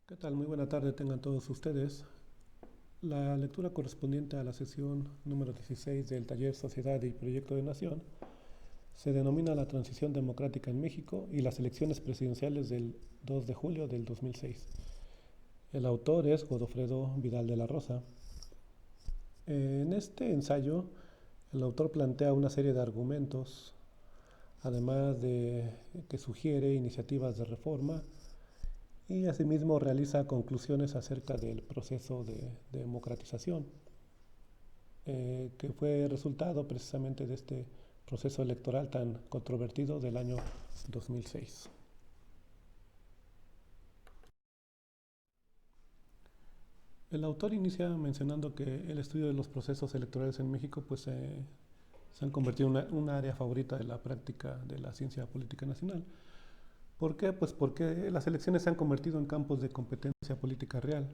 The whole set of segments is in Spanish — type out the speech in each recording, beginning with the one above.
¿Qué tal? Muy buena tarde tengan todos ustedes. La lectura correspondiente a la sesión número 16 del taller Sociedad y Proyecto de Nación se denomina la transición democrática en México y las elecciones presidenciales del 2 de julio del 2006. El autor es Godofredo Vidal de la Rosa. En este ensayo, el autor plantea una serie de argumentos, además de que sugiere iniciativas de reforma y asimismo realiza conclusiones acerca del proceso de democratización, que fue resultado precisamente de este proceso electoral tan controvertido del año 2006. El autor inicia mencionando que el estudio de los procesos electorales en México se han convertido en una área favorita de la práctica de la ciencia política nacional. ¿Por qué? Pues porque las elecciones se han convertido en campos de competencia política real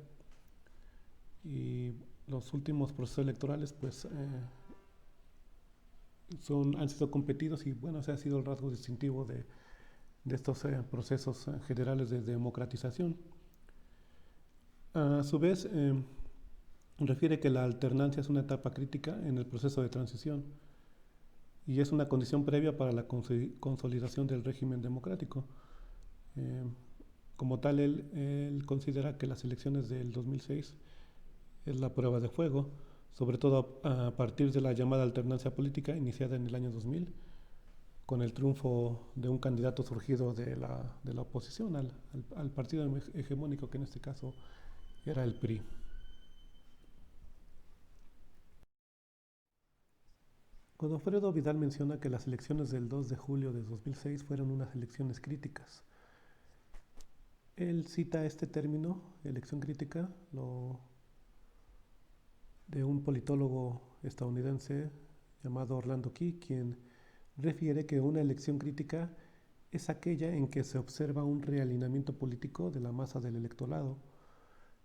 y los últimos procesos electorales han sido competidos y bueno, ese ha sido el rasgo distintivo de estos procesos generales de democratización. A su vez, refiere que la alternancia es una etapa crítica en el proceso de transición y es una condición previa para la consolidación del régimen democrático. Eh, Como tal, él considera que las elecciones del 2006 es la prueba de fuego, sobre todo a partir de la llamada alternancia política iniciada en el año 2000, con el triunfo de un candidato surgido de la oposición al partido hegemónico, que en este caso era el PRI. Godofredo Vidal menciona que las elecciones del 2 de julio de 2006 fueron unas elecciones críticas. Él cita este término, elección crítica, de un politólogo estadounidense llamado Orlando Key, quien refiere que una elección crítica es aquella en que se observa un realineamiento político de la masa del electorado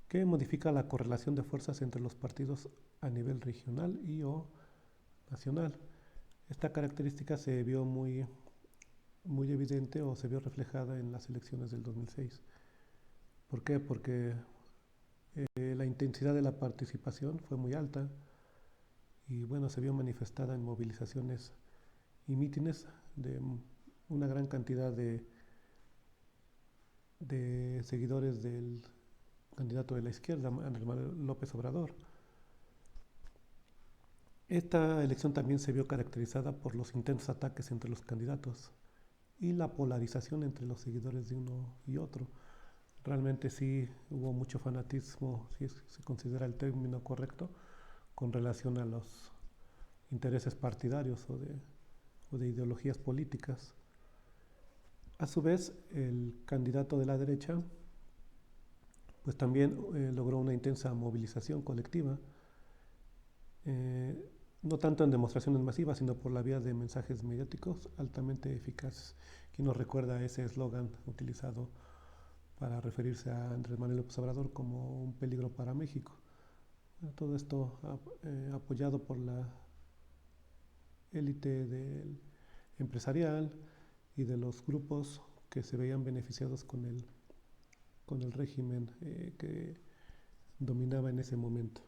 que modifica la correlación de fuerzas entre los partidos a nivel regional y o nacional. Esta característica se vio muy evidente o se vio reflejada en las elecciones del 2006. ¿Por qué? Porque la intensidad de la participación fue muy alta y bueno, se vio manifestada en movilizaciones y mítines de una gran cantidad de seguidores del candidato de la izquierda, Andrés Manuel López Obrador. Esta elección también se vio caracterizada por los intensos ataques entre los candidatos y la polarización entre los seguidores de uno y otro. Realmente sí hubo mucho fanatismo, si se considera el término correcto, con relación a los intereses partidarios o de ideologías políticas. A su vez, el candidato de la derecha pues también logró una intensa movilización colectiva, eh, no tanto en demostraciones masivas, sino por la vía de mensajes mediáticos altamente eficaces. ¿Quién nos recuerda ese eslogan utilizado para referirse a Andrés Manuel López Obrador como un peligro para México? Todo esto apoyado por la élite del empresarial y de los grupos que se veían beneficiados con el régimen que dominaba en ese momento.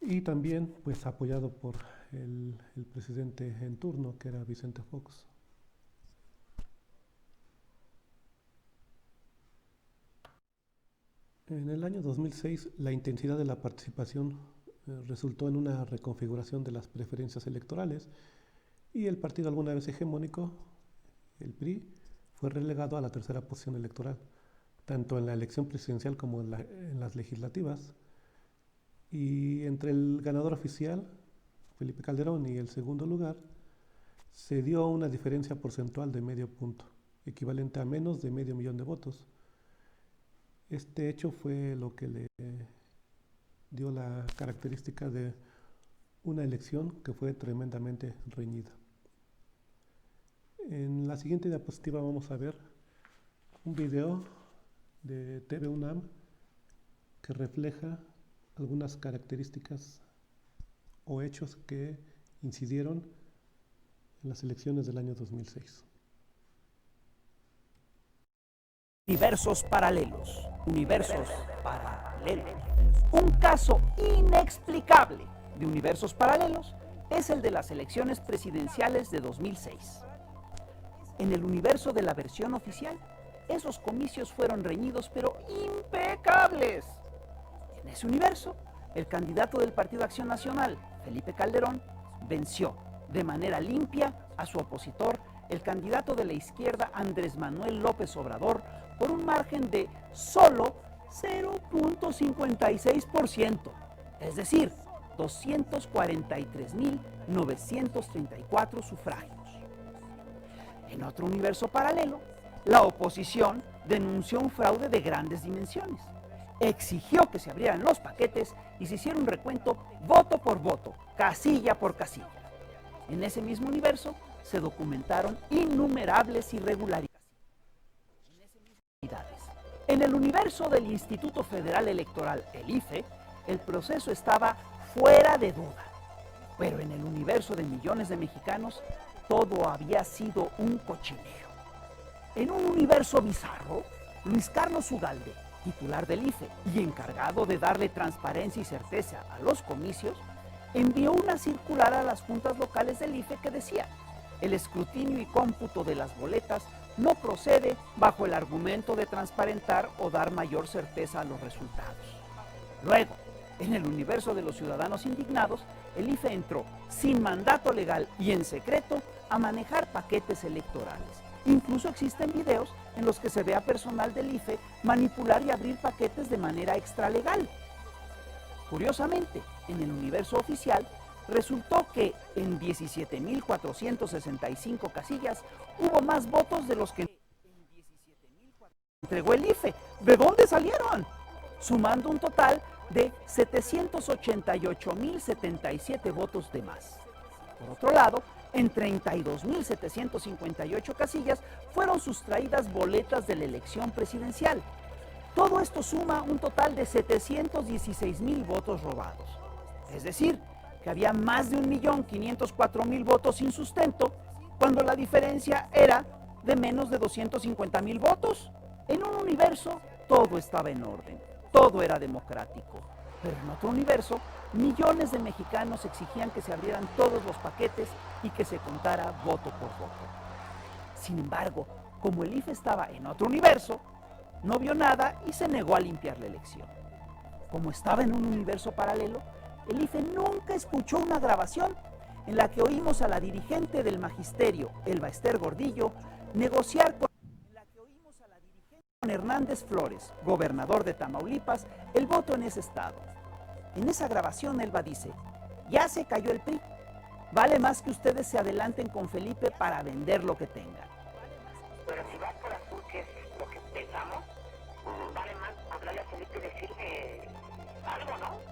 Y también pues apoyado por el presidente en turno, que era Vicente Fox. En el año 2006, la intensidad de la participación resultó en una reconfiguración de las preferencias electorales y el partido alguna vez hegemónico, el PRI, fue relegado a la tercera posición electoral, tanto en la elección presidencial como en las legislativas. Y entre el ganador oficial, Felipe Calderón, y el segundo lugar, se dio una diferencia porcentual de medio punto, equivalente a menos de medio millón de votos. Este hecho fue lo que le dio la característica de una elección que fue tremendamente reñida. En la siguiente diapositiva vamos a ver un video de TV UNAM que refleja algunas características o hechos que incidieron en las elecciones del año 2006. Universos paralelos. Universos paralelos. Un caso inexplicable de universos paralelos es el de las elecciones presidenciales de 2006. En el universo de la versión oficial, esos comicios fueron reñidos pero impecables. En ese universo, el candidato del Partido Acción Nacional, Felipe Calderón, venció de manera limpia a su opositor, el candidato de la izquierda, Andrés Manuel López Obrador, por un margen de solo 0.56%, es decir, 243.934 sufragios. En otro universo paralelo, la oposición denunció un fraude de grandes dimensiones. Exigió que se abrieran los paquetes y se hiciera un recuento voto por voto, casilla por casilla. En ese mismo universo se documentaron innumerables irregularidades. En el universo del Instituto Federal Electoral, el IFE, el proceso estaba fuera de duda. Pero en el universo de millones de mexicanos, todo había sido un cochinero. En un universo bizarro, Luis Carlos Ugalde, titular del IFE y encargado de darle transparencia y certeza a los comicios, envió una circular a las juntas locales del IFE que decía: el escrutinio y cómputo de las boletas no procede bajo el argumento de transparentar o dar mayor certeza a los resultados. Luego, en el universo de los ciudadanos indignados, el IFE entró sin mandato legal y en secreto a manejar paquetes electorales. Incluso existen videos en los que se ve a personal del IFE manipular y abrir paquetes de manera extralegal. Curiosamente, en el universo oficial, resultó que en 17.465 casillas hubo más votos de los que entregó el IFE. ¿De dónde salieron? Sumando un total de 788.077 votos de más. Por otro lado, en 32.758 casillas fueron sustraídas boletas de la elección presidencial. Todo esto suma un total de 716.000 votos robados. Es decir, que había más de 1.504.000 votos sin sustento, cuando la diferencia era de menos de 250.000 votos. En un universo todo estaba en orden, todo era democrático, pero en otro universo millones de mexicanos exigían que se abrieran todos los paquetes y que se contara voto por voto. Sin embargo, como el IFE estaba en otro universo, no vio nada y se negó a limpiar la elección. Como estaba en un universo paralelo, el IFE nunca escuchó una grabación en la que oímos a la dirigente del magisterio, Elba Ester Gordillo, negociar con Hernández Flores, gobernador de Tamaulipas, el voto en ese estado. En esa grabación Elba dice: ya se cayó el PRI, vale más que ustedes se adelanten con Felipe para vender lo que tengan. Pero si vas por azul, que es lo que pensamos, vale más hablarle a Felipe y decirle algo, ¿no?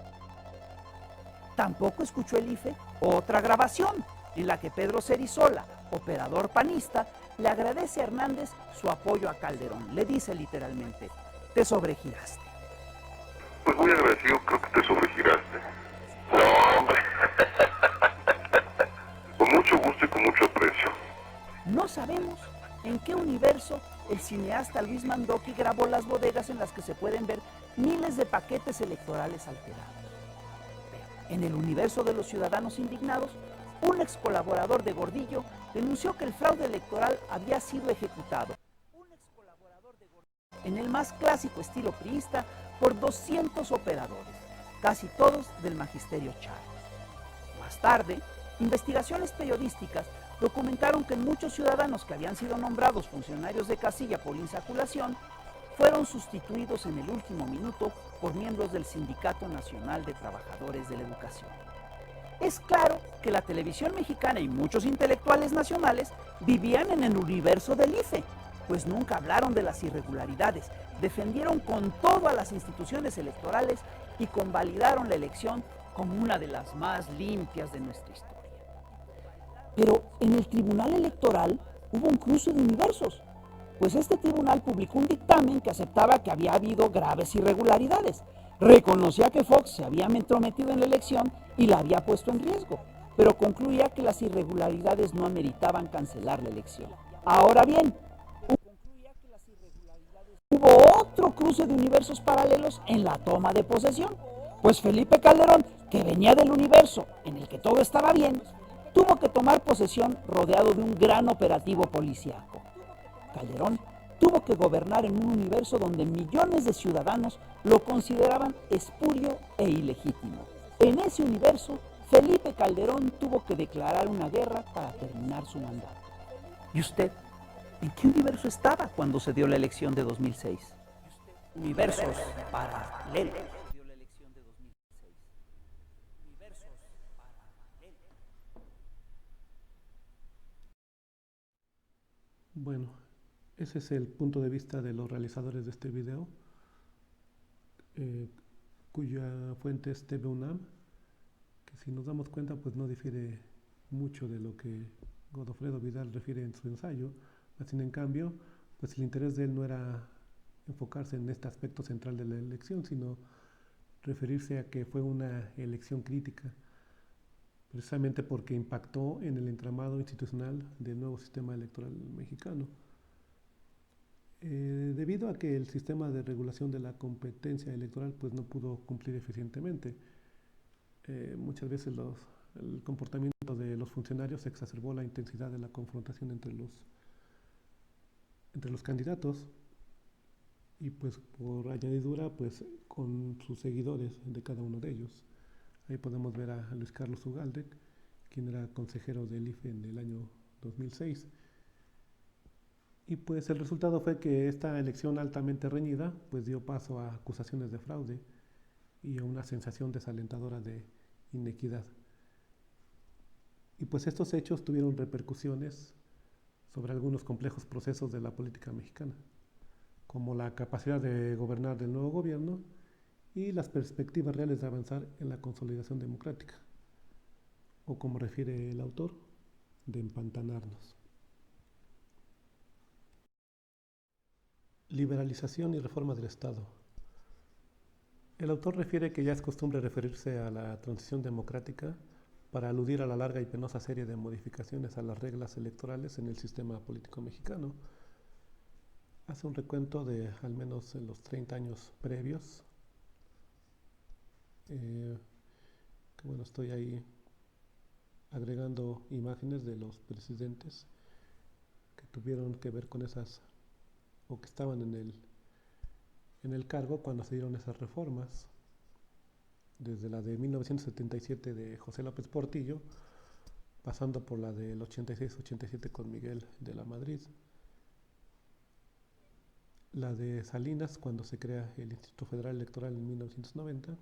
Tampoco escuchó el IFE otra grabación en la que Pedro Cerizola, operador panista, le agradece a Hernández su apoyo a Calderón. Le dice literalmente: te sobregiraste. Pues muy agradecido, creo que te sobregiraste. No, hombre. Con mucho gusto y con mucho aprecio. No sabemos en qué universo el cineasta Luis Mandoki grabó las bodegas en las que se pueden ver miles de paquetes electorales alterados. En el universo de los ciudadanos indignados, un ex colaborador de Gordillo denunció que el fraude electoral había sido ejecutado en el más clásico estilo priista por 200 operadores, casi todos del magisterio Chávez. Más tarde, investigaciones periodísticas documentaron que muchos ciudadanos que habían sido nombrados funcionarios de casilla por insaculación fueron sustituidos en el último minuto por miembros del Sindicato Nacional de Trabajadores de la Educación. Es claro que la televisión mexicana y muchos intelectuales nacionales vivían en el universo del IFE, pues nunca hablaron de las irregularidades, defendieron con todo a las instituciones electorales y convalidaron la elección como una de las más limpias de nuestra historia. Pero en el Tribunal Electoral hubo un cruce de universos, pues este tribunal publicó un dictamen que aceptaba que había habido graves irregularidades. Reconocía que Fox se había entrometido en la elección y la había puesto en riesgo, pero concluía que las irregularidades no ameritaban cancelar la elección. Ahora bien, hubo cruce de universos paralelos en la toma de posesión, pues Felipe Calderón, que venía del universo en el que todo estaba bien, tuvo que tomar posesión rodeado de un gran operativo policíaco. Calderón tuvo que gobernar en un universo donde millones de ciudadanos lo consideraban espurio e ilegítimo. En ese universo, Felipe Calderón tuvo que declarar una guerra para terminar su mandato. ¿Y usted? ¿En qué universo estaba cuando se dio la elección de 2006? Universos paralelos. Bueno, ese es el punto de vista de los realizadores de este video, cuya fuente es TV UNAM, que si nos damos cuenta pues no difiere mucho de lo que Godofredo Vidal refiere en su ensayo, sin en cambio pues el interés de él no era enfocarse en este aspecto central de la elección, sino referirse a que fue una elección crítica, precisamente porque impactó en el entramado institucional del nuevo sistema electoral mexicano. Debido a que el sistema de regulación de la competencia electoral pues no pudo cumplir eficientemente, muchas veces el comportamiento de los funcionarios exacerbó la intensidad de la confrontación entre los candidatos y pues por añadidura pues con sus seguidores de cada uno de ellos. Ahí podemos ver a Luis Carlos Ugalde, quien era consejero del IFE en el año 2006. Y pues el resultado fue que esta elección altamente reñida pues dio paso a acusaciones de fraude y a una sensación desalentadora de inequidad. Y pues estos hechos tuvieron repercusiones sobre algunos complejos procesos de la política mexicana, como la capacidad de gobernar del nuevo gobierno y las perspectivas reales de avanzar en la consolidación democrática, o como refiere el autor, de empantanarnos. Liberalización y reforma del Estado. El autor refiere que ya es costumbre referirse a la transición democrática para aludir a la larga y penosa serie de modificaciones a las reglas electorales en el sistema político mexicano. Hace un recuento de al menos los 30 años previos, que bueno, estoy ahí agregando imágenes de los presidentes que tuvieron que ver con esas, o que estaban en el cargo cuando se dieron esas reformas, desde la de 1977 de José López Portillo, pasando por la del 86-87 con Miguel de la Madrid, la de Salinas cuando se crea el Instituto Federal Electoral en 1990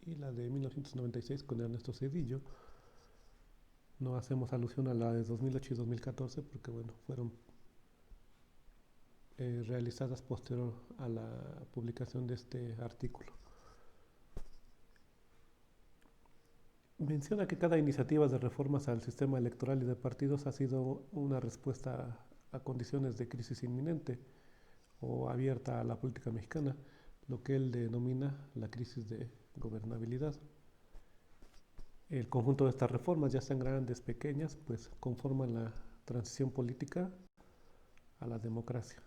y la de 1996 con Ernesto Zedillo. No hacemos alusión a la de 2008 y 2014 porque bueno, fueron realizadas posterior a la publicación de este artículo. Menciona que cada iniciativa de reformas al sistema electoral y de partidos ha sido una respuesta a condiciones de crisis inminente o abierta a la política mexicana, lo que él denomina la crisis de gobernabilidad. El conjunto de estas reformas, ya sean grandes, pequeñas, pues conforman la transición política a la democracia.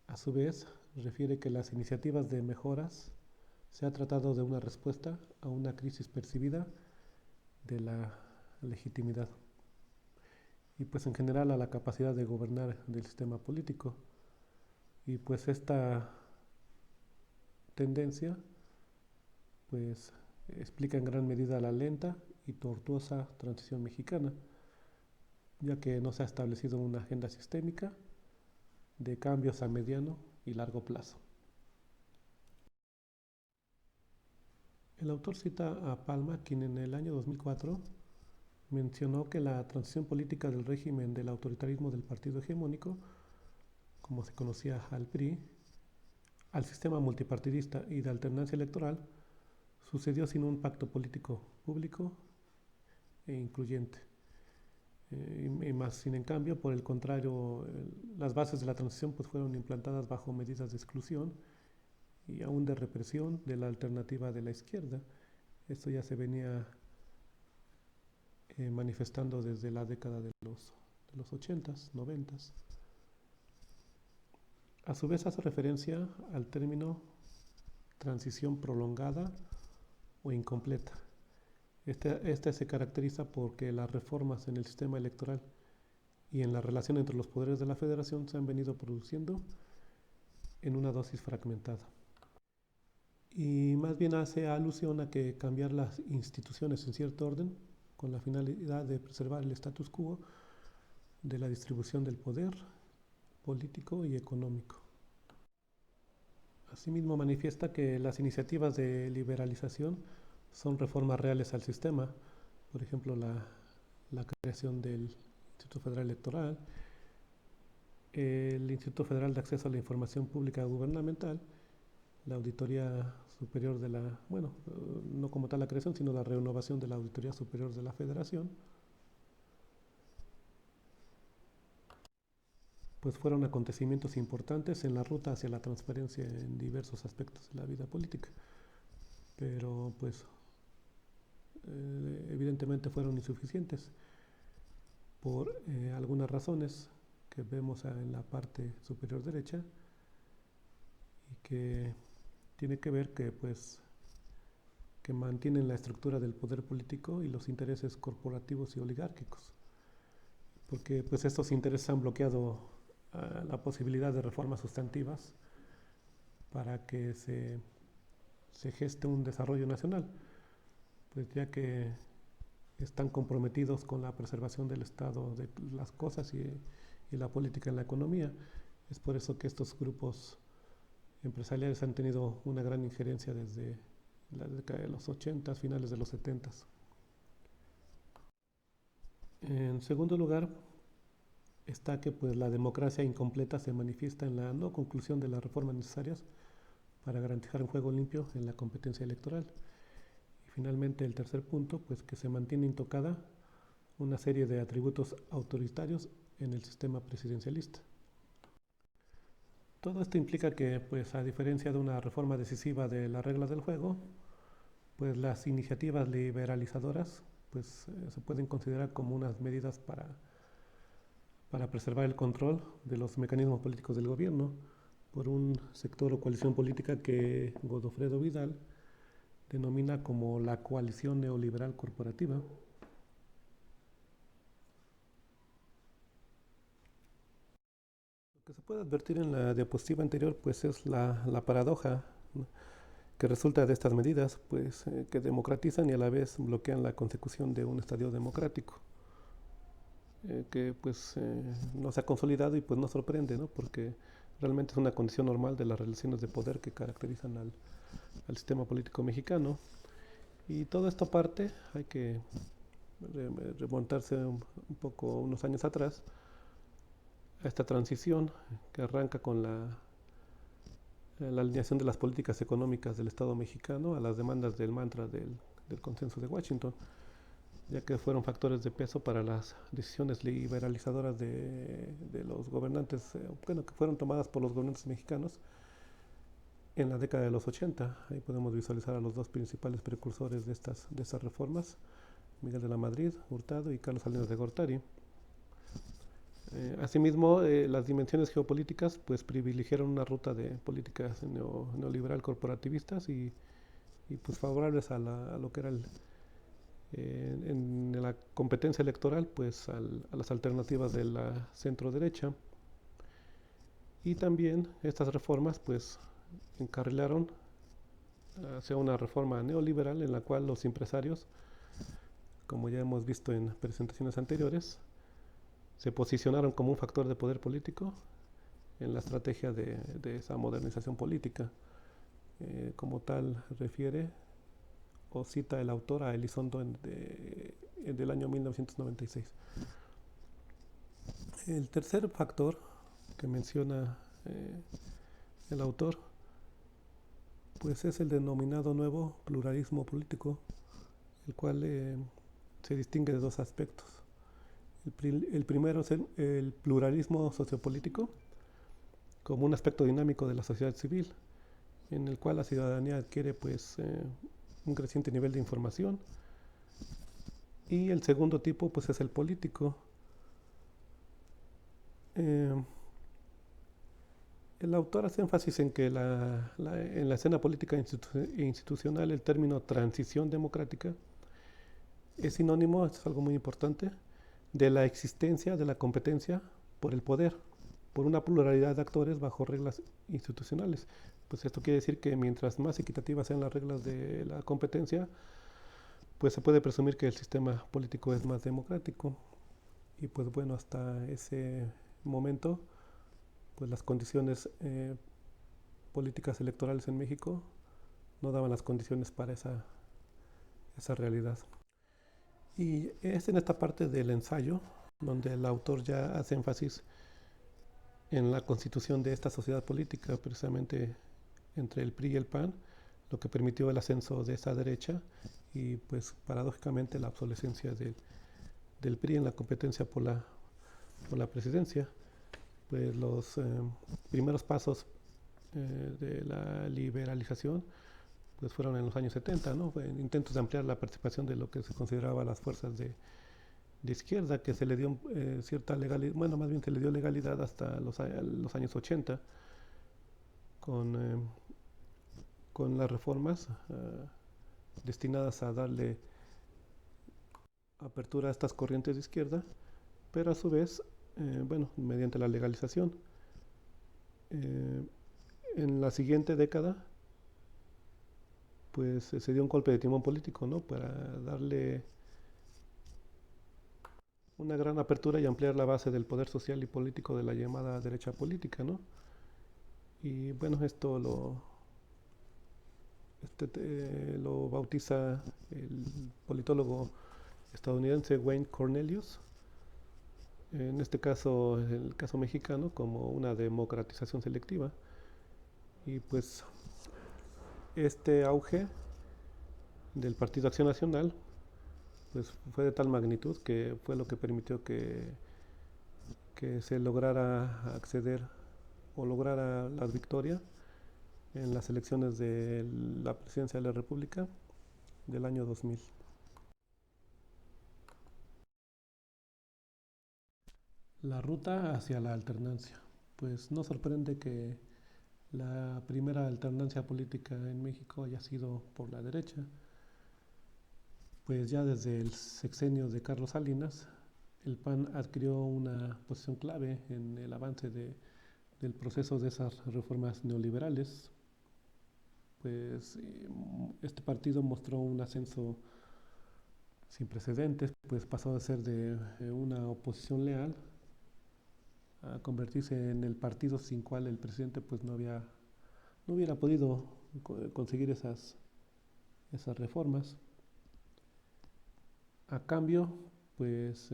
A su vez, refiere que las iniciativas de mejoras se ha tratado de una respuesta a una crisis percibida de la legitimidad y pues en general a la capacidad de gobernar del sistema político. Y pues esta tendencia pues explica en gran medida la lenta y tortuosa transición mexicana, ya que no se ha establecido una agenda sistémica de cambios a mediano y largo plazo. El autor cita a Palma, quien en el año 2004 mencionó que la transición política del régimen del autoritarismo del partido hegemónico, como se conocía al PRI, al sistema multipartidista y de alternancia electoral, sucedió sin un pacto político público e incluyente. Y más, sin en cambio, por el contrario, las bases de la transición pues, fueron implantadas bajo medidas de exclusión y aún de represión de la alternativa de la izquierda. Esto ya se venía manifestando desde la década de los 80s, 90s. A su vez hace referencia al término transición prolongada o incompleta. Esta se caracteriza porque las reformas en el sistema electoral y en la relación entre los poderes de la Federación se han venido produciendo en una dosis fragmentada. Y más bien hace alusión a que cambiar las instituciones en cierto orden con la finalidad de preservar el status quo de la distribución del poder político y económico. Asimismo, manifiesta que las iniciativas de liberalización son reformas reales al sistema, por ejemplo, la creación del Instituto Federal Electoral, el Instituto Federal de Acceso a la Información Pública Gubernamental, la Auditoría Superior de la, bueno, no como tal la creación, sino la renovación de la Auditoría Superior de la Federación, pues fueron acontecimientos importantes en la ruta hacia la transparencia en diversos aspectos de la vida política. Pero pues evidentemente fueron insuficientes por algunas razones que vemos en la parte superior derecha y que tiene que ver que mantienen la estructura del poder político y los intereses corporativos y oligárquicos, porque pues estos intereses han bloqueado la posibilidad de reformas sustantivas para que se geste un desarrollo nacional, pues ya que están comprometidos con la preservación del estado de las cosas y la política en la economía. Es por eso que estos grupos empresariales han tenido una gran injerencia desde la década de los 80, finales de los 70. En segundo lugar, está que pues, la democracia incompleta se manifiesta en la no conclusión de las reformas necesarias para garantizar un juego limpio en la competencia electoral. Y finalmente, el tercer punto, pues que se mantiene intocada una serie de atributos autoritarios en el sistema presidencialista. Todo esto implica que, pues, a diferencia de una reforma decisiva de las reglas del juego, pues las iniciativas liberalizadoras pues, se pueden considerar como unas medidas para preservar el control de los mecanismos políticos del gobierno por un sector o coalición política que Godofredo Vidal denomina como la coalición neoliberal corporativa. Lo que se puede advertir en la diapositiva anterior pues es la paradoja, ¿no?, que resulta de estas medidas, pues que democratizan y a la vez bloquean la consecución de un estadio democrático. Que pues no se ha consolidado y pues no sorprende, ¿no?, porque realmente es una condición normal de las relaciones de poder que caracterizan al sistema político mexicano. Y todo esto parte, hay que remontarse un poco unos años atrás a esta transición que arranca con la alineación de las políticas económicas del Estado mexicano a las demandas del mantra del consenso de Washington, ya que fueron factores de peso para las decisiones liberalizadoras de los gobernantes, que fueron tomadas por los gobernantes mexicanos en la década de los 80. Ahí podemos visualizar a los dos principales precursores de estas reformas, Miguel de la Madrid, Hurtado, y Carlos Salinas de Gortari. Asimismo, las dimensiones geopolíticas pues privilegiaron una ruta de políticas neoliberal corporativistas y pues favorables a lo que era en la competencia electoral pues a las alternativas de la centro derecha. Y también estas reformas pues encarrilaron hacia una reforma neoliberal en la cual los empresarios, como ya hemos visto en presentaciones anteriores, se posicionaron como un factor de poder político en la estrategia de esa modernización política. Como tal refiere o cita el autor a Elizondo del año 1996. El tercer factor que menciona el autor pues es el denominado nuevo pluralismo político, el cual se distingue de dos aspectos. El primero es el pluralismo sociopolítico como un aspecto dinámico de la sociedad civil, en el cual la ciudadanía adquiere pues un creciente nivel de información. Y el segundo tipo pues es el político. El autor hace énfasis en que en la escena política institucional el término transición democrática es sinónimo, esto es algo muy importante, de la existencia de la competencia por el poder, por una pluralidad de actores bajo reglas institucionales. Pues esto quiere decir que mientras más equitativas sean las reglas de la competencia, pues se puede presumir que el sistema político es más democrático. Y pues bueno, hasta ese momento, pues las condiciones políticas electorales en México no daban las condiciones para esa realidad. Y es en esta parte del ensayo donde el autor ya hace énfasis en la constitución de esta sociedad política, precisamente entre el PRI y el PAN, lo que permitió el ascenso de esa derecha y pues paradójicamente la obsolescencia del PRI en la competencia por la presidencia. Pues los primeros pasos de la liberalización pues fueron en los años 70, ¿no? Fue intentos de ampliar la participación de lo que se consideraba las fuerzas de izquierda, que se le dio cierta legalidad, bueno, más bien se le dio legalidad hasta los años 80 con las reformas destinadas a darle apertura a estas corrientes de izquierda, pero a su vez, bueno, mediante la legalización. En la siguiente década, pues se dio un golpe de timón político, ¿no? Para darle una gran apertura y ampliar la base del poder social y político de la llamada derecha política, ¿no? Y bueno, esto lo bautiza el politólogo estadounidense Wayne Cornelius, en este caso, el caso mexicano, como una democratización selectiva. Y pues este auge del Partido Acción Nacional pues fue de tal magnitud que fue lo que permitió que se lograra acceder o lograra la victoria en las elecciones de la presidencia de la República del año 2000. La ruta hacia la alternancia. Pues no sorprende que la primera alternancia política en México haya sido por la derecha, pues ya desde el sexenio de Carlos Salinas, el PAN adquirió una posición clave en el avance del proceso de esas reformas neoliberales. Pues este partido mostró un ascenso sin precedentes, pues pasó de ser de una oposición leal a convertirse en el partido sin cual el presidente pues no hubiera podido conseguir esas reformas. A cambio, pues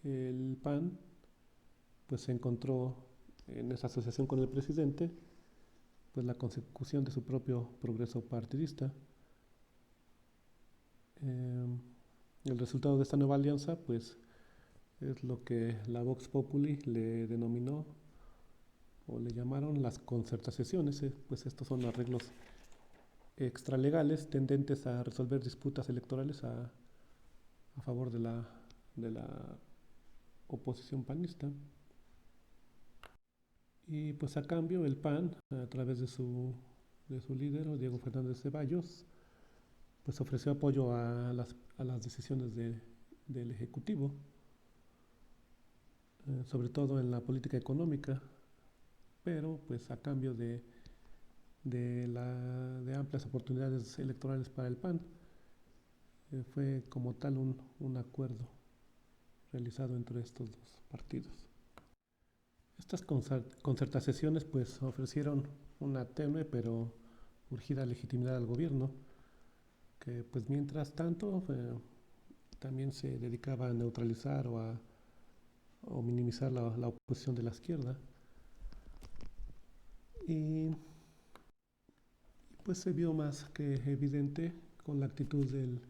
el PAN pues se encontró en esa asociación con el presidente pues la consecución de su propio progreso partidista. El resultado de esta nueva alianza pues es lo que la Vox Populi le denominó o le llamaron las concertaciones, pues estos son arreglos extralegales tendentes a resolver disputas electorales a favor de la oposición panista. Y pues a cambio el PAN, a través de su líder, Diego Fernández Ceballos, pues ofreció apoyo a las decisiones del Ejecutivo, sobre todo en la política económica, pero pues a cambio de amplias oportunidades electorales para el PAN. Fue como tal un acuerdo realizado entre estos dos partidos. Estas concertaciones pues ofrecieron una tenue pero urgida legitimidad al gobierno, que pues mientras tanto también se dedicaba a neutralizar o minimizar la oposición de la izquierda. Y pues se vio más que evidente con la actitud del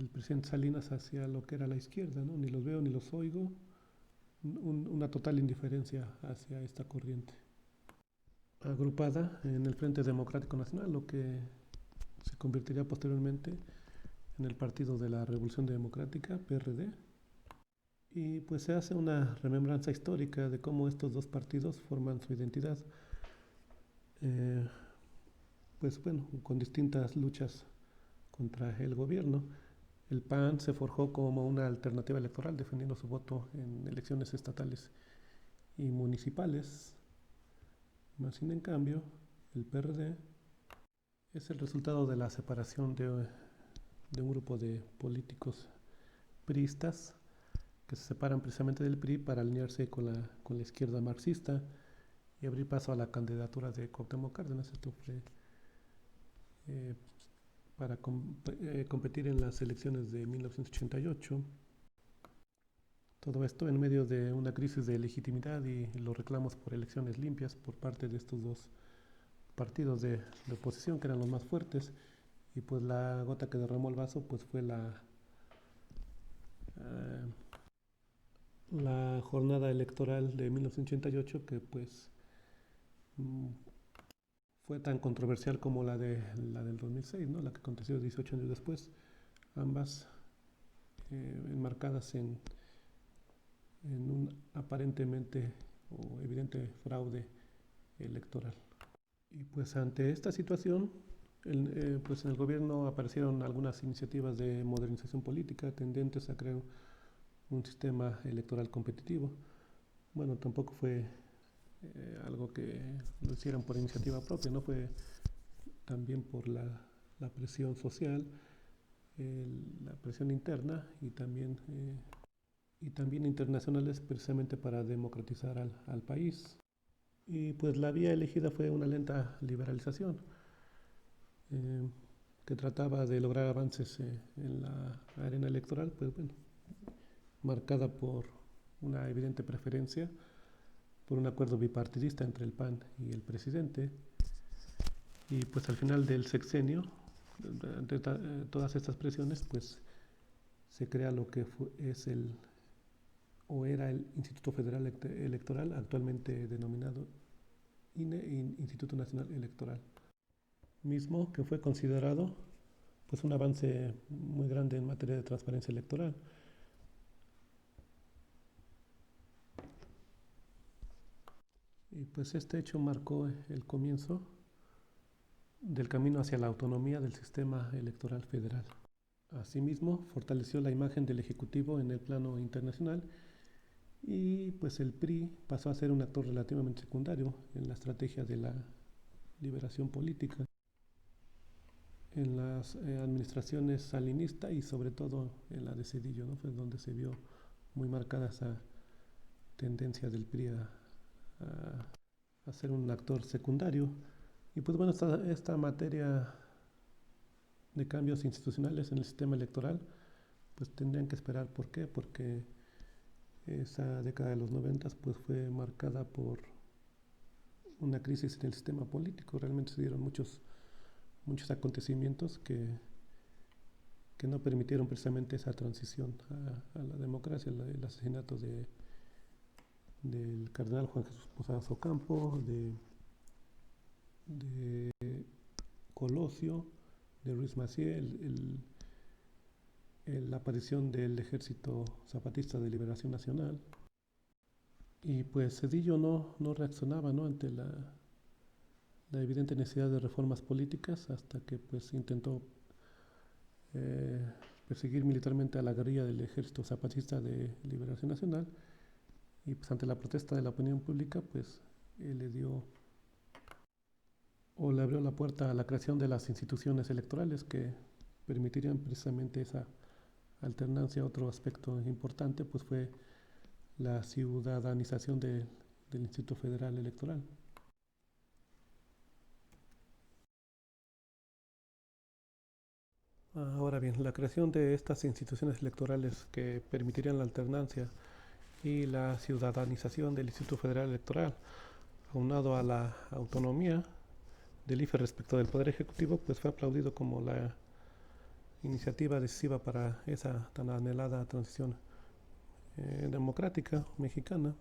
presidente Salinas hacia lo que era la izquierda, ¿no? Ni los veo ni los oigo, una total indiferencia hacia esta corriente. Agrupada en el Frente Democrático Nacional, lo que se convertiría posteriormente en el Partido de la Revolución Democrática, PRD. Y pues se hace una remembranza histórica de cómo estos dos partidos forman su identidad. Eh, pues bueno, con distintas luchas contra el gobierno. El PAN se forjó como una alternativa electoral, defendiendo su voto en elecciones estatales y municipales. Más sin en cambio, el PRD es el resultado de la separación de un grupo de políticos priistas que se separan precisamente del PRI para alinearse con la izquierda marxista y abrir paso a la candidatura de Cuauhtémoc Cárdenas. Esto fue eh, para competir en las elecciones de 1988. Todo esto en medio de una crisis de legitimidad y los reclamos por elecciones limpias por parte de estos dos partidos de oposición, que eran los más fuertes, y pues la gota que derramó el vaso pues fue la jornada electoral de 1988, que pues fue tan controversial como la del 2006, ¿no? La que aconteció 18 años después, ambas enmarcadas en un aparentemente o evidente fraude electoral. Y pues ante esta situación, pues en el gobierno aparecieron algunas iniciativas de modernización política tendentes a crear un sistema electoral competitivo. Bueno, tampoco fue algo que lo hicieran por iniciativa propia, no fue también por la presión social, la presión interna y también internacionales, precisamente para democratizar al país. Y pues la vía elegida fue una lenta liberalización eh, que trataba de lograr avances en la arena electoral, pues bueno, marcada por una evidente preferencia por un acuerdo bipartidista entre el PAN y el presidente. Y pues al final del sexenio, ante todas estas presiones, pues se crea lo que era el Instituto Federal Electoral, actualmente denominado INE, Instituto Nacional Electoral, mismo que fue considerado pues un avance muy grande en materia de transparencia electoral. Y pues este hecho marcó el comienzo del camino hacia la autonomía del sistema electoral federal. Asimismo, fortaleció la imagen del Ejecutivo en el plano internacional y pues el PRI pasó a ser un actor relativamente secundario en la estrategia de la liberación política. En las administraciones salinista y sobre todo en la de Zedillo, ¿no? Fue donde se vio muy marcada esa tendencia del PRI a ser un actor secundario. Y pues bueno, esta materia de cambios institucionales en el sistema electoral, pues tendrían que esperar. ¿Por qué? Porque esa década de los 90 pues fue marcada por una crisis en el sistema político. Realmente se dieron muchos acontecimientos que no permitieron precisamente esa transición a la democracia, el asesinato del cardenal Juan Jesús Posadas Ocampo, de Colosio, de Ruiz Massieu, la aparición del Ejército Zapatista de Liberación Nacional. Y pues Zedillo no reaccionaba, ¿no?, ante la evidente necesidad de reformas políticas, hasta que pues intentó perseguir militarmente a la guerrilla del Ejército Zapatista de Liberación Nacional, y pues ante la protesta de la opinión pública pues le abrió la puerta a la creación de las instituciones electorales que permitirían precisamente esa alternancia. Otro aspecto importante pues fue la ciudadanización del Instituto Federal Electoral. Ahora bien, la creación de estas instituciones electorales que permitirían la alternancia y la ciudadanización del Instituto Federal Electoral, aunado a la autonomía del IFE respecto del Poder Ejecutivo, pues fue aplaudido como la iniciativa decisiva para esa tan anhelada transición democrática mexicana,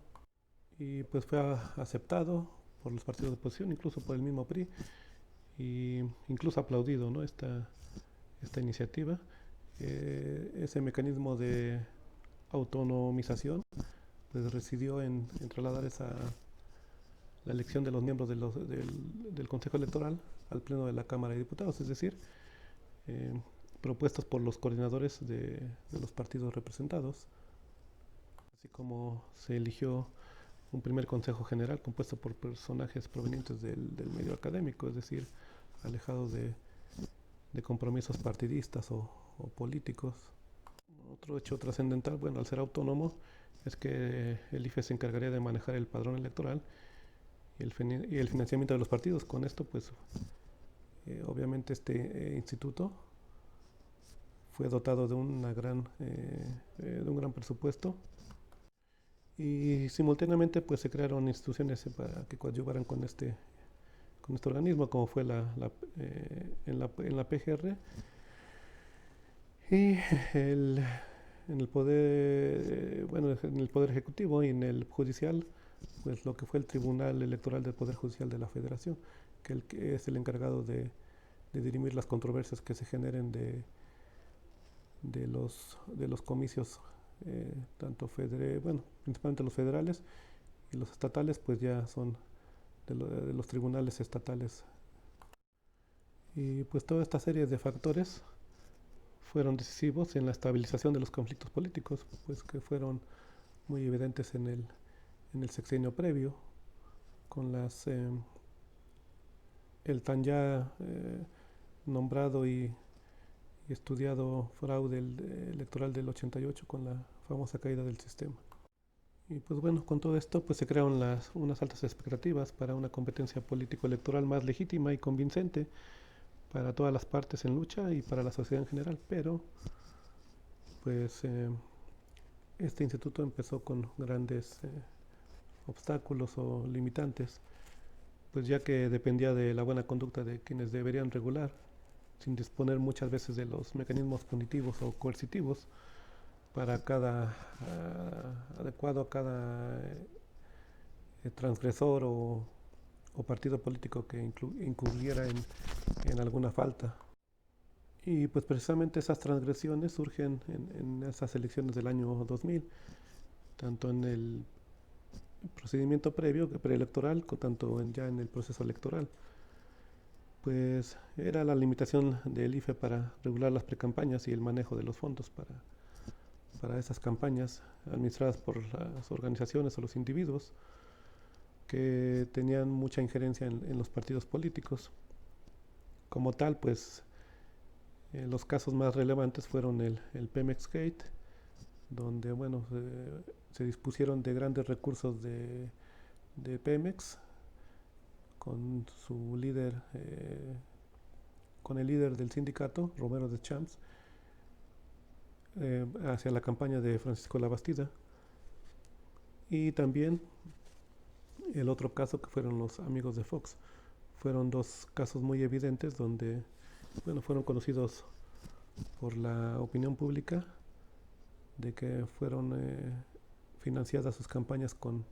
y pues fue aceptado por los partidos de oposición, incluso por el mismo PRI, y incluso aplaudido, ¿no?, esta iniciativa. Ese mecanismo de autonomización, pues residió en trasladar la elección de los miembros del Consejo Electoral al Pleno de la Cámara de Diputados, es decir, eh, propuestos por los coordinadores de los partidos representados, así como se eligió un primer Consejo General compuesto por personajes provenientes del medio académico, es decir, alejados de compromisos partidistas o políticos. Otro hecho trascendental, bueno, al ser autónomo, es que el IFE se encargaría de manejar el padrón electoral y el financiamiento de los partidos. Con esto, pues, obviamente este instituto fue dotado de un gran presupuesto y simultáneamente pues se crearon instituciones para que coadyuvaran con este organismo, como fue en la PGR y en el poder, en el poder ejecutivo y en el judicial, pues lo que fue el Tribunal Electoral del Poder Judicial de la Federación, que es el encargado de dirimir las controversias que se generen de los comicios, principalmente los federales, y los estatales pues ya son de los tribunales estatales. Y pues toda esta serie de factores fueron decisivos en la estabilización de los conflictos políticos, pues que fueron muy evidentes en el sexenio previo, con el tan ya nombrado y estudiado fraude electoral del 88 con la famosa caída del sistema. Y pues bueno, con todo esto pues se crearon unas altas expectativas para una competencia político-electoral más legítima y convincente para todas las partes en lucha y para la sociedad en general, pero pues este instituto empezó con grandes obstáculos o limitantes, pues ya que dependía de la buena conducta de quienes deberían regular, sin disponer muchas veces de los mecanismos punitivos o coercitivos para adecuado a cada transgresor o partido político que incurriera en alguna falta. Y pues precisamente esas transgresiones surgen en esas elecciones del año 2000, tanto en el procedimiento preelectoral, tanto ya en el proceso electoral. Pues era la limitación del IFE para regular las precampañas y el manejo de los fondos para esas campañas administradas por las organizaciones o los individuos que tenían mucha injerencia en los partidos políticos. Como tal, pues los casos más relevantes fueron el Pemex Gate, donde bueno, se dispusieron de grandes recursos de Pemex con su líder, con el líder del sindicato, Romero de Champs, hacia la campaña de Francisco Labastida. Y también el otro caso que fueron los amigos de Fox. Fueron dos casos muy evidentes donde bueno, fueron conocidos por la opinión pública de que fueron financiadas sus campañas con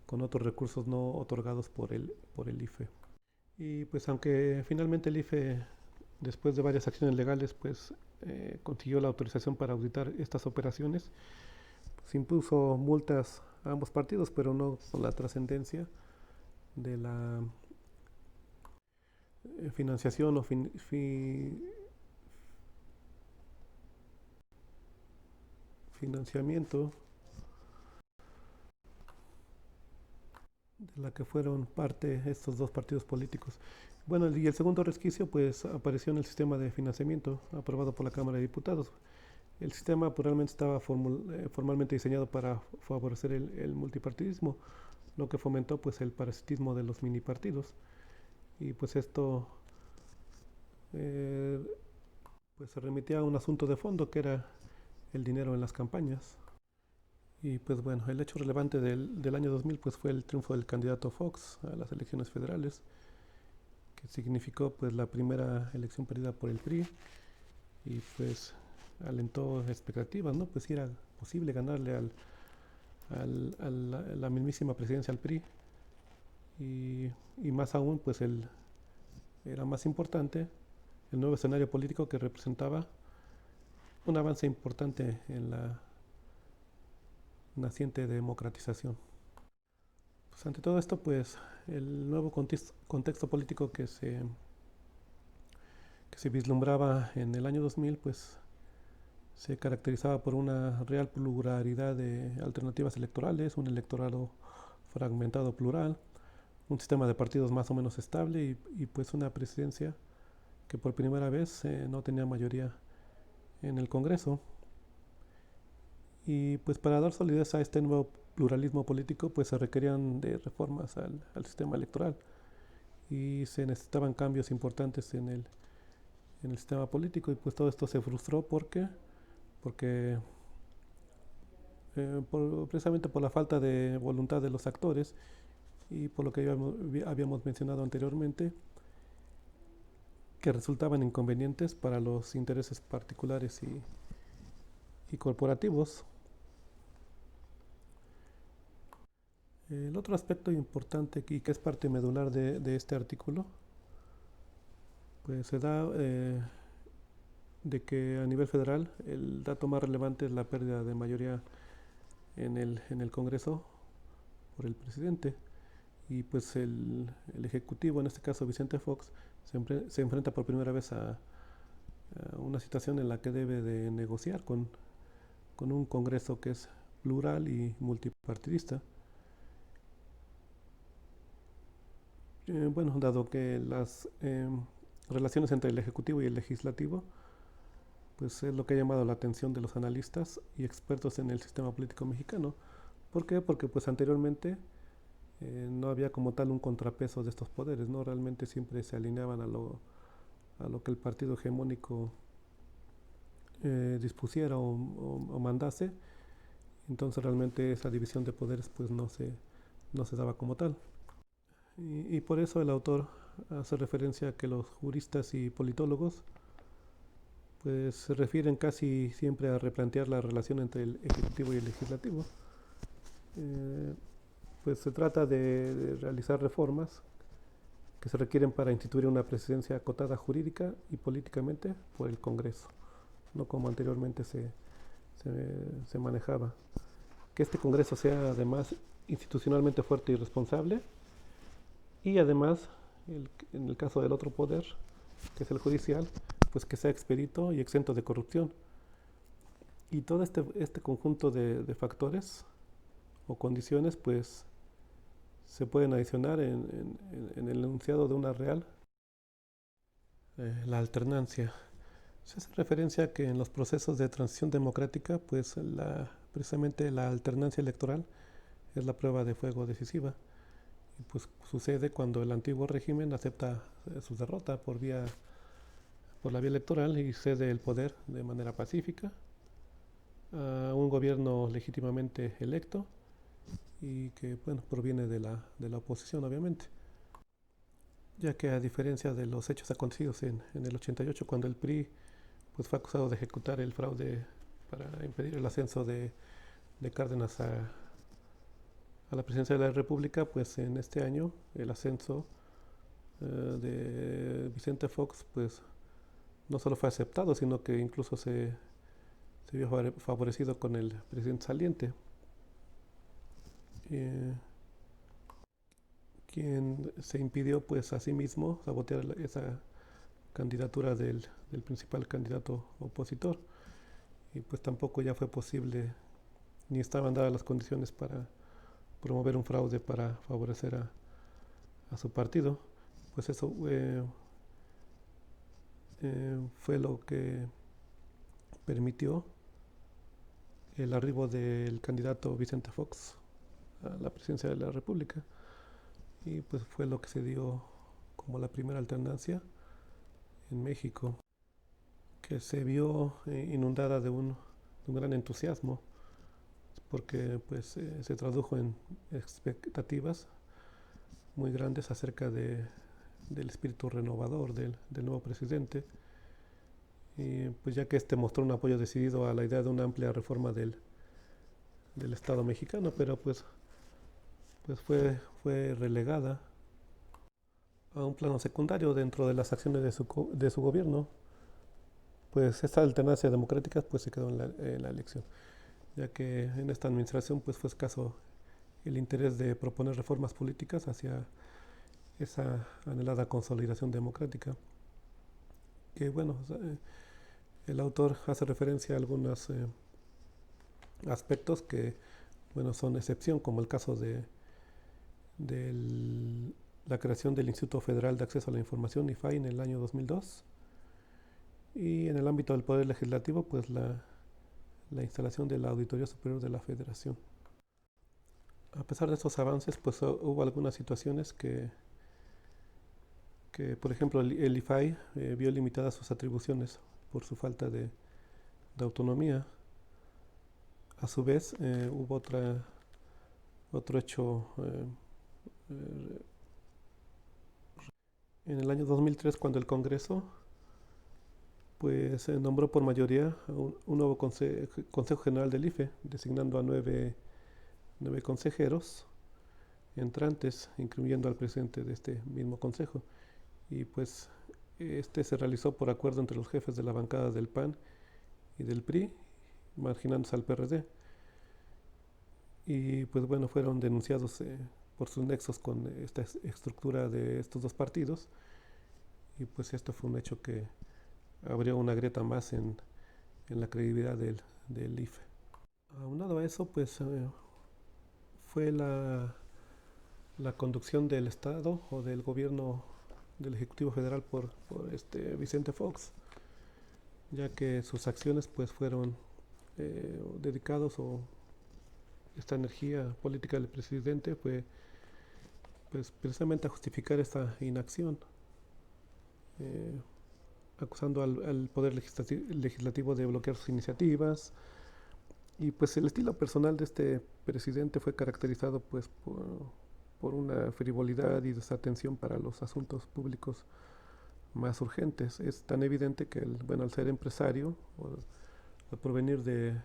otros recursos no otorgados por el IFE. Y pues aunque finalmente el IFE, después de varias acciones legales, pues consiguió la autorización para auditar estas operaciones, se impuso multas a ambos partidos, pero no con la trascendencia de la financiación o financiamiento de la que fueron parte estos dos partidos políticos. Bueno, y el segundo resquicio pues apareció en el sistema de financiamiento aprobado por la Cámara de Diputados. El sistema realmente estaba formalmente diseñado para favorecer el multipartidismo, lo que fomentó pues el parasitismo de los mini partidos. Y pues esto pues se remitía a un asunto de fondo que era el dinero en las campañas. Y pues bueno, el hecho relevante del año 2000 pues fue el triunfo del candidato Fox a las elecciones federales, que significó pues la primera elección perdida por el PRI y pues alentó expectativas, ¿no? Pues si era posible ganarle a la mismísima presidencia al PRI y más aún pues era más importante el nuevo escenario político que representaba un avance importante en naciente democratización. Pues ante todo esto, pues el nuevo contexto político que se vislumbraba en el año 2000, pues se caracterizaba por una real pluralidad de alternativas electorales, un electorado fragmentado plural, un sistema de partidos más o menos estable y pues una presidencia que por primera vez no tenía mayoría en el Congreso. Y pues para dar solidez a este nuevo pluralismo político, pues se requerían de reformas al sistema electoral y se necesitaban cambios importantes en el sistema político, y pues todo esto se frustró porque precisamente por la falta de voluntad de los actores y por lo que ya habíamos mencionado anteriormente, que resultaban inconvenientes para los intereses particulares y corporativos. El otro aspecto importante y que es parte medular de este artículo, pues se da de que a nivel federal el dato más relevante es la pérdida de mayoría en el Congreso por el presidente, y pues el Ejecutivo, en este caso Vicente Fox, se enfrenta por primera vez a una situación en la que debe de negociar con un Congreso que es plural y multipartidista. Bueno, dado que las relaciones entre el Ejecutivo y el Legislativo, pues es lo que ha llamado la atención de los analistas y expertos en el sistema político mexicano. ¿Por qué? Porque pues anteriormente no había como tal un contrapeso de estos poderes, ¿no? Realmente siempre se alineaban a lo que el partido hegemónico dispusiera o mandase. Entonces realmente esa división de poderes pues no se daba como tal. Y por eso el autor hace referencia a que los juristas y politólogos pues se refieren casi siempre a replantear la relación entre el Ejecutivo y el Legislativo. Pues se trata de realizar reformas que se requieren para instituir una presidencia acotada jurídica y políticamente por el Congreso, no como anteriormente se manejaba. Que este Congreso sea además institucionalmente fuerte y responsable, y además, en el caso del otro poder, que es el judicial, pues que sea expedito y exento de corrupción. Y todo este conjunto de factores o condiciones, pues se pueden adicionar en el enunciado de una real, la alternancia. Se hace referencia a que en los procesos de transición democrática, pues precisamente la alternancia electoral es la prueba de fuego decisiva. Y pues sucede cuando el antiguo régimen acepta su derrota por la vía electoral y cede el poder de manera pacífica a un gobierno legítimamente electo y que bueno, proviene de la oposición, obviamente. Ya que a diferencia de los hechos acontecidos en el 88, cuando el PRI pues fue acusado de ejecutar el fraude para impedir el ascenso de Cárdenas a la presidencia de la República, pues en este año el ascenso de Vicente Fox pues no solo fue aceptado, sino que incluso se vio favorecido con el presidente saliente, quien se impidió pues a sí mismo sabotear esa candidatura del principal candidato opositor, y pues tampoco ya fue posible ni estaban dadas las condiciones para promover un fraude para favorecer a su partido. Pues eso fue lo que permitió el arribo del candidato Vicente Fox a la presidencia de la República, y pues fue lo que se dio como la primera alternancia en México, que se vio inundada de un gran entusiasmo, porque pues se tradujo en expectativas muy grandes acerca del espíritu renovador del nuevo presidente, y pues ya que mostró un apoyo decidido a la idea de una amplia reforma del Estado mexicano, pero pues fue relegada a un plano secundario dentro de las acciones de su gobierno. Pues esta alternancia democrática pues se quedó en la elección. ya que en esta administración pues fue escaso el interés de proponer reformas políticas hacia esa anhelada consolidación democrática. Que bueno, el autor hace referencia a algunos aspectos que bueno, son excepción, como el caso de la creación del Instituto Federal de Acceso a la Información, IFAI, en el año 2002, y en el ámbito del Poder Legislativo, pues la instalación de la Auditoría Superior de la Federación. A pesar de estos avances, pues hubo algunas situaciones que por ejemplo, el IFAI vio limitadas sus atribuciones por su falta de autonomía. A su vez, hubo otro hecho en el año 2003, cuando el Congreso pues nombró por mayoría un nuevo Consejo General del IFE, designando a nueve consejeros entrantes, incluyendo al presidente de este mismo consejo. Y pues este se realizó por acuerdo entre los jefes de la bancada del PAN y del PRI, marginándose al PRD. Y pues bueno, fueron denunciados por sus nexos con esta estructura de estos dos partidos, y pues esto fue un hecho que abrió una grieta más en la credibilidad del IFE. Aunado a eso, pues fue la conducción del Estado o del gobierno del Ejecutivo Federal por Vicente Fox, ya que sus acciones pues fueron dedicados, o esta energía política del presidente fue pues precisamente a justificar esta inacción, acusando al Poder Legislativo de bloquear sus iniciativas. Y pues el estilo personal de este presidente fue caracterizado pues por una frivolidad y desatención para los asuntos públicos más urgentes. Es tan evidente que al ser empresario, o al provenir de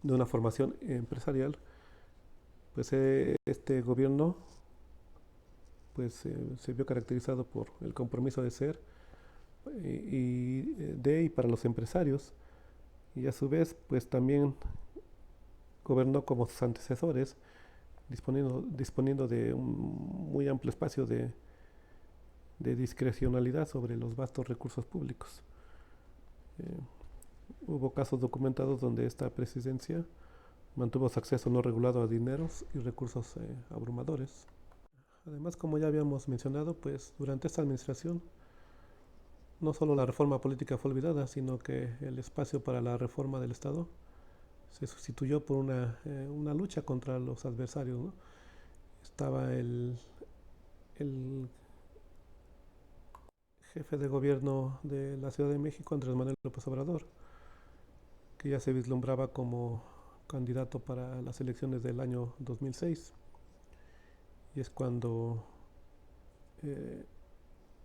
una formación empresarial, pues este gobierno pues se vio caracterizado por el compromiso de ser y para los empresarios, y a su vez pues también gobernó como sus antecesores, disponiendo de un muy amplio espacio de discrecionalidad sobre los vastos recursos públicos. Hubo casos documentados donde esta presidencia mantuvo su acceso no regulado a dineros y recursos abrumadores. Además, como ya habíamos mencionado, pues durante esta administración no solo la reforma política fue olvidada, sino que el espacio para la reforma del Estado se sustituyó por una lucha contra los adversarios, ¿no? Estaba el jefe de gobierno de la Ciudad de México, Andrés Manuel López Obrador, que ya se vislumbraba como candidato para las elecciones del año 2006. Y es cuando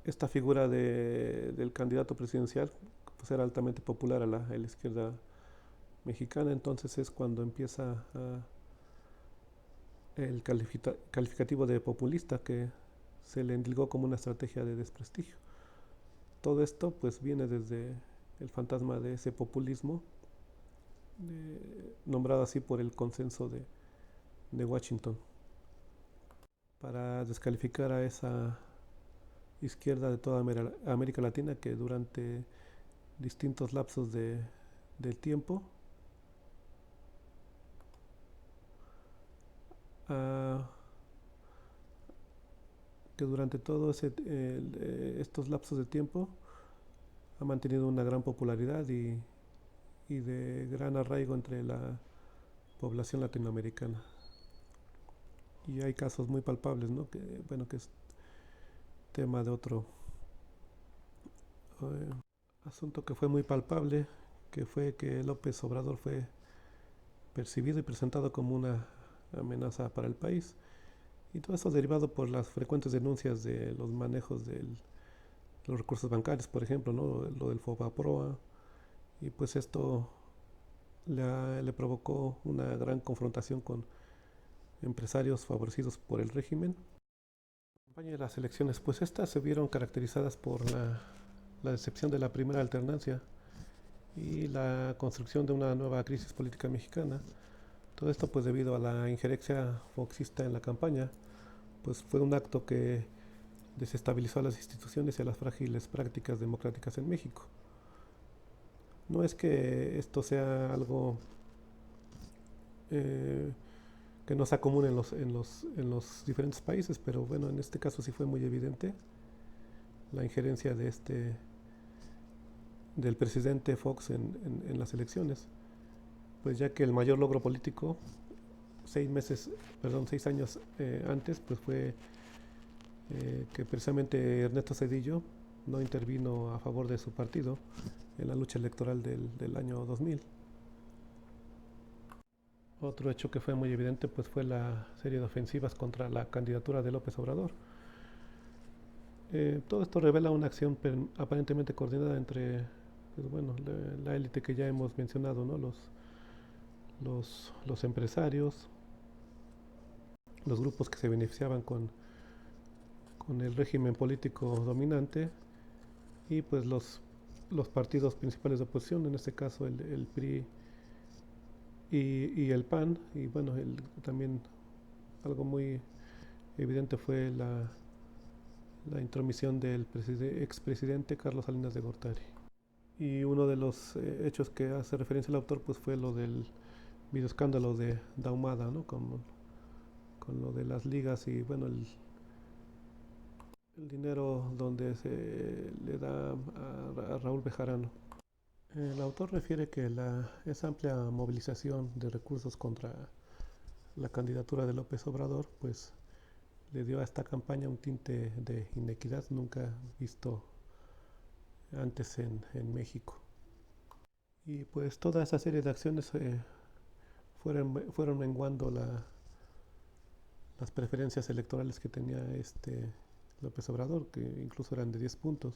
esta figura del candidato presidencial pues era altamente popular a la izquierda mexicana. Entonces es cuando empieza el calificativo de populista, que se le endilgó como una estrategia de desprestigio. Todo esto pues viene desde el fantasma de ese populismo, nombrado así por el consenso de Washington, para descalificar a esa izquierda de toda América Latina, que durante distintos lapsos del tiempo que durante todos estos lapsos de tiempo ha mantenido una gran popularidad y de gran arraigo entre la población latinoamericana. Y hay casos muy palpables, ¿no? Que es tema de otro asunto que fue muy palpable, que fue que López Obrador fue percibido y presentado como una amenaza para el país. Y todo eso derivado por las frecuentes denuncias de los manejos de los recursos bancarios, por ejemplo, ¿no? Lo del FOBAPROA. Y pues esto le provocó una gran confrontación con empresarios favorecidos por el régimen. La campaña de las elecciones, pues estas se vieron caracterizadas por la decepción de la primera alternancia, y la construcción de una nueva crisis política mexicana. Todo esto pues debido a la injerencia foxista en la campaña, pues fue un acto que desestabilizó a las instituciones y a las frágiles prácticas democráticas en México. No es que esto sea algo eh, que no sea común en los diferentes países, pero bueno, en este caso sí fue muy evidente la injerencia del presidente Fox en las elecciones, pues ya que el mayor logro político, 6 años antes, pues fue que precisamente Ernesto Zedillo no intervino a favor de su partido en la lucha electoral del año 2000. Otro hecho que fue muy evidente pues fue la serie de ofensivas contra la candidatura de López Obrador. Todo esto revela una acción aparentemente coordinada entre pues bueno, la élite que ya hemos mencionado, ¿no? Los empresarios, los grupos que se beneficiaban con el régimen político dominante y pues los partidos principales de oposición, en este caso el PRI y el PAN, y bueno, también algo muy evidente fue la intromisión del expresidente Carlos Salinas de Gortari. Y uno de los hechos que hace referencia el autor pues fue lo del videoescándalo de Ahumada, ¿no? Con lo de las ligas y bueno, el dinero donde se le da a Raúl Bejarano. El autor refiere que esa amplia movilización de recursos contra la candidatura de López Obrador pues le dio a esta campaña un tinte de inequidad nunca visto antes en México. Y pues toda esa serie de acciones fueron menguando las preferencias electorales que tenía López Obrador, que incluso eran de 10 puntos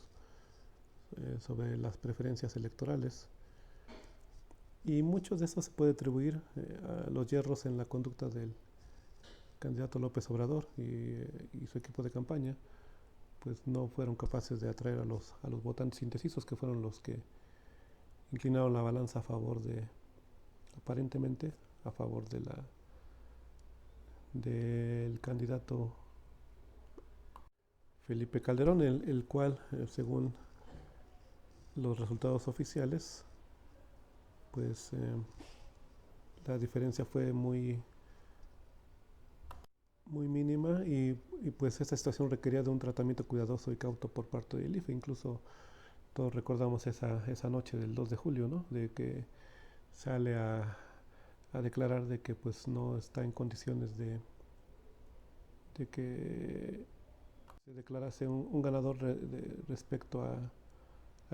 sobre las preferencias electorales. Y muchos de eso se puede atribuir a los yerros en la conducta del candidato López Obrador y su equipo de campaña, pues no fueron capaces de atraer a los votantes indecisos, que fueron los que inclinaron la balanza aparentemente, a favor del candidato Felipe Calderón, el cual, según los resultados oficiales, pues la diferencia fue muy mínima y pues esta situación requería de un tratamiento cuidadoso y cauto por parte del IFE. Incluso todos recordamos esa noche del 2 de julio, ¿no? De que sale a declarar de que pues no está en condiciones de que se declarase un ganador respecto a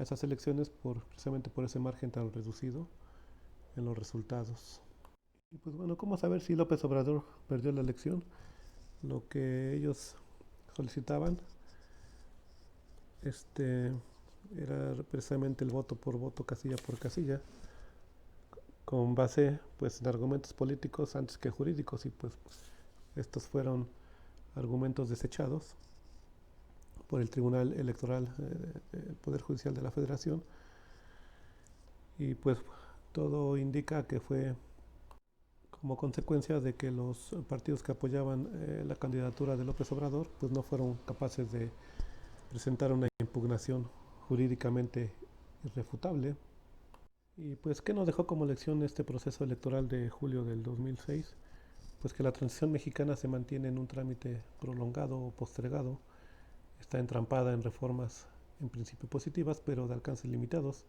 esas elecciones precisamente por ese margen tan reducido en los resultados. Y pues bueno, ¿cómo saber si López Obrador perdió la elección? Lo que ellos solicitaban era precisamente el voto por voto, casilla por casilla, con base pues en argumentos políticos antes que jurídicos, y pues estos fueron argumentos desechados por el Tribunal Electoral del Poder Judicial de la Federación, y pues todo indica que fue como consecuencia de que los partidos que apoyaban la candidatura de López Obrador pues no fueron capaces de presentar una impugnación jurídicamente irrefutable. Y pues, ¿qué nos dejó como lección este proceso electoral de julio del 2006? Pues que la transición mexicana se mantiene en un trámite prolongado o postergado, está entrampada en reformas en principio positivas, pero de alcances limitados,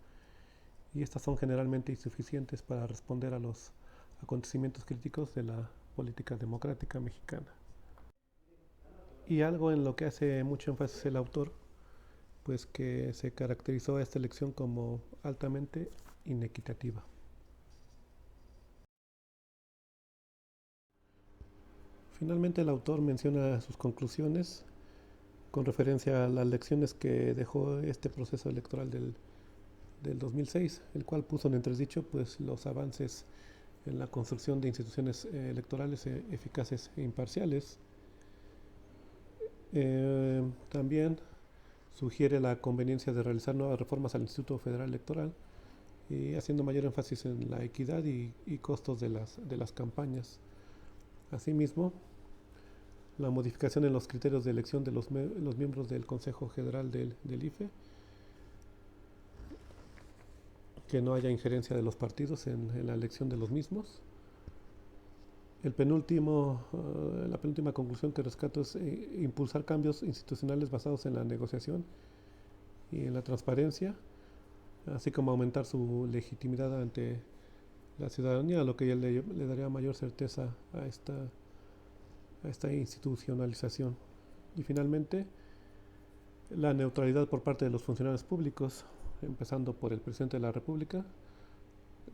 y estas son generalmente insuficientes para responder a los acontecimientos críticos de la política democrática mexicana. Y algo en lo que hace mucho énfasis el autor, pues que se caracterizó a esta elección como altamente inequitativa. Finalmente el autor menciona sus conclusiones con referencia a las lecciones que dejó este proceso electoral del 2006, el cual puso en entredicho pues los avances en la construcción de instituciones electorales eficaces e imparciales. También sugiere la conveniencia de realizar nuevas reformas al Instituto Federal Electoral, y haciendo mayor énfasis en la equidad y costos de las campañas. Asimismo, la modificación en los criterios de elección de los miembros del Consejo General del IFE, que no haya injerencia de los partidos en la elección de los mismos. La penúltima conclusión que rescato es impulsar cambios institucionales basados en la negociación y en la transparencia, así como aumentar su legitimidad ante la ciudadanía, lo que ya le daría mayor certeza a esta institucionalización. Y finalmente, la neutralidad por parte de los funcionarios públicos, empezando por el presidente de la República,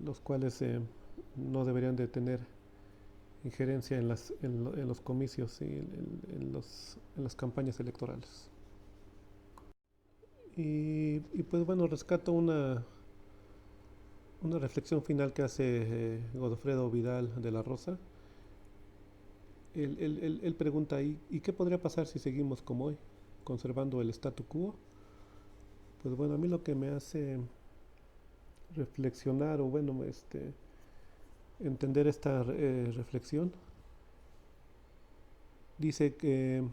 los cuales no deberían de tener injerencia en los comicios y en las campañas electorales. Y pues bueno, rescato una reflexión final que hace Godofredo Vidal de la Rosa. Él pregunta, ¿y qué podría pasar si seguimos como hoy, conservando el statu quo? Pues bueno, a mí lo que me hace reflexionar, o bueno, entender esta reflexión, dice que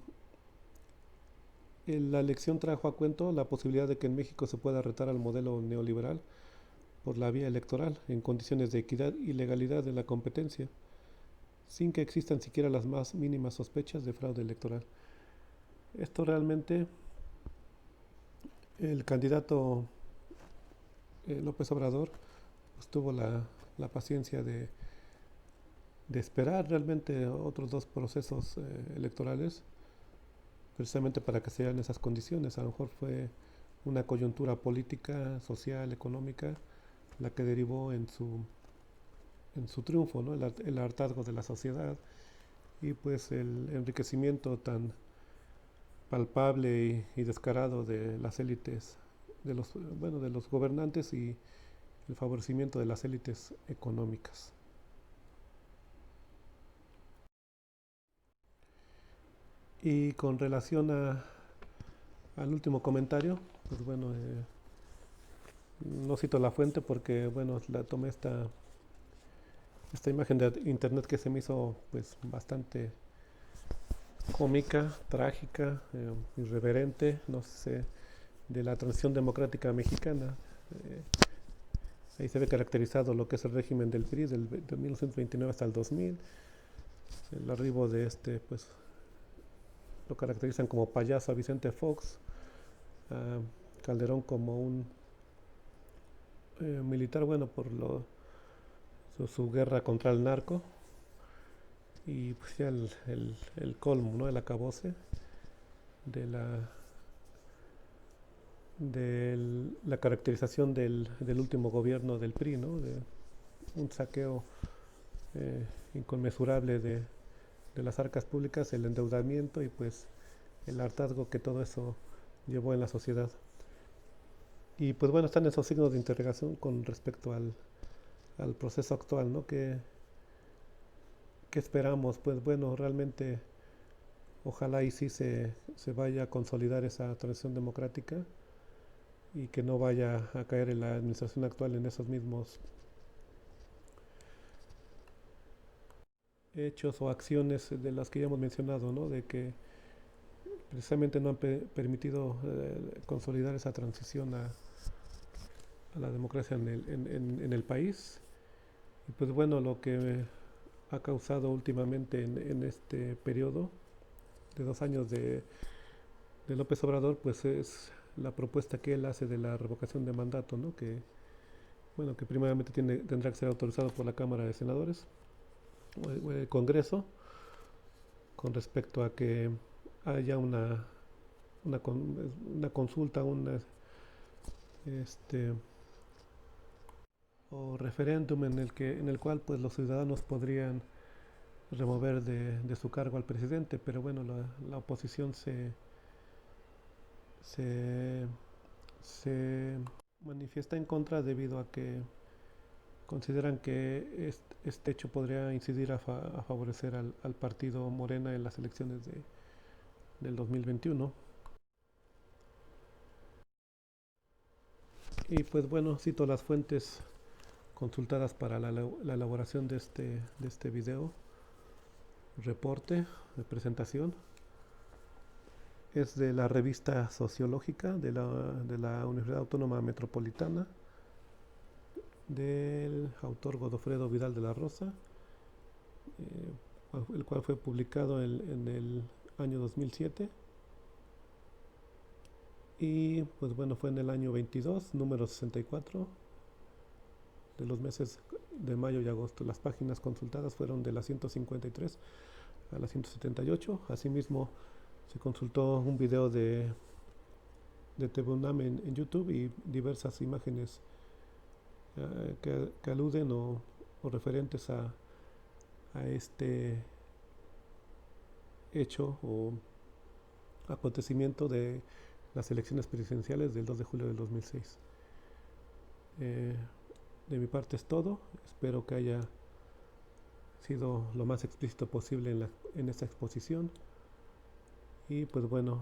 la elección trajo a cuento la posibilidad de que en México se pueda retar al modelo neoliberal por la vía electoral, en condiciones de equidad y legalidad de la competencia, sin que existan siquiera las más mínimas sospechas de fraude electoral. Esto realmente, el candidato López Obrador pues, tuvo la paciencia de esperar realmente otros dos procesos electorales, precisamente para que se dieran esas condiciones. A lo mejor fue una coyuntura política, social, económica, la que derivó en su triunfo, ¿no? El hartazgo de la sociedad y pues el enriquecimiento tan palpable y descarado de las élites, de los gobernantes y el favorecimiento de las élites económicas. Y con relación al último comentario, pues bueno, no cito la fuente porque bueno, la tomé esta imagen de internet que se me hizo pues bastante cómica, trágica, irreverente, no sé, de la transición democrática mexicana. Ahí se ve caracterizado lo que es el régimen del PRI de 1929 hasta el 2000. El arribo de pues lo caracterizan como payaso a Vicente Fox, a Calderón como un militar bueno por su guerra contra el narco, y pues ya el colmo, ¿no? El acabose de la caracterización del último gobierno del PRI, ¿no? De un saqueo inconmensurable de las arcas públicas, el endeudamiento y pues el hartazgo que todo eso llevó en la sociedad. Y pues bueno, están esos signos de interrogación con respecto al proceso actual, ¿no? ¿Qué esperamos? Pues bueno, realmente ojalá y sí se vaya a consolidar esa transición democrática y que no vaya a caer en la administración actual en esos mismos hechos o acciones de las que ya hemos mencionado, ¿no? De que precisamente no han permitido consolidar esa transición a la democracia en el país. Y pues bueno, lo que ha causado últimamente en este periodo de 2 años de López Obrador, pues es la propuesta que él hace de la revocación de mandato, ¿no? Que primeramente tendrá que ser autorizado por la Cámara de Senadores o el Congreso, con respecto a que haya una consulta, o referéndum en el cual pues los ciudadanos podrían remover de su cargo al presidente, pero bueno, la oposición se manifiesta en contra debido a que consideran que este hecho podría incidir a favorecer al partido Morena en las elecciones del 2021. Y pues bueno, cito las fuentes consultadas para la elaboración de este video, reporte de presentación. Es de la revista sociológica de la Universidad Autónoma Metropolitana, del autor Godofredo Vidal de la Rosa, el cual fue publicado en el año 2007. Y pues bueno, fue en el año 22, número 64, de los meses de mayo y agosto. Las páginas consultadas fueron de la 153 a la 178. Asimismo, se consultó un video de TV UNAM en YouTube y diversas imágenes que aluden o referentes a este hecho o acontecimiento de las elecciones presidenciales del 2 de julio del 2006. De mi parte es todo. Espero que haya sido lo más explícito posible en esta exposición. Y pues bueno,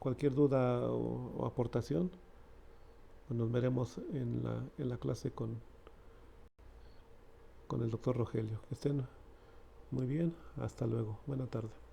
cualquier duda o aportación, pues nos veremos en la clase con el doctor Rogelio. Que estén muy bien. Hasta luego. Buena tarde.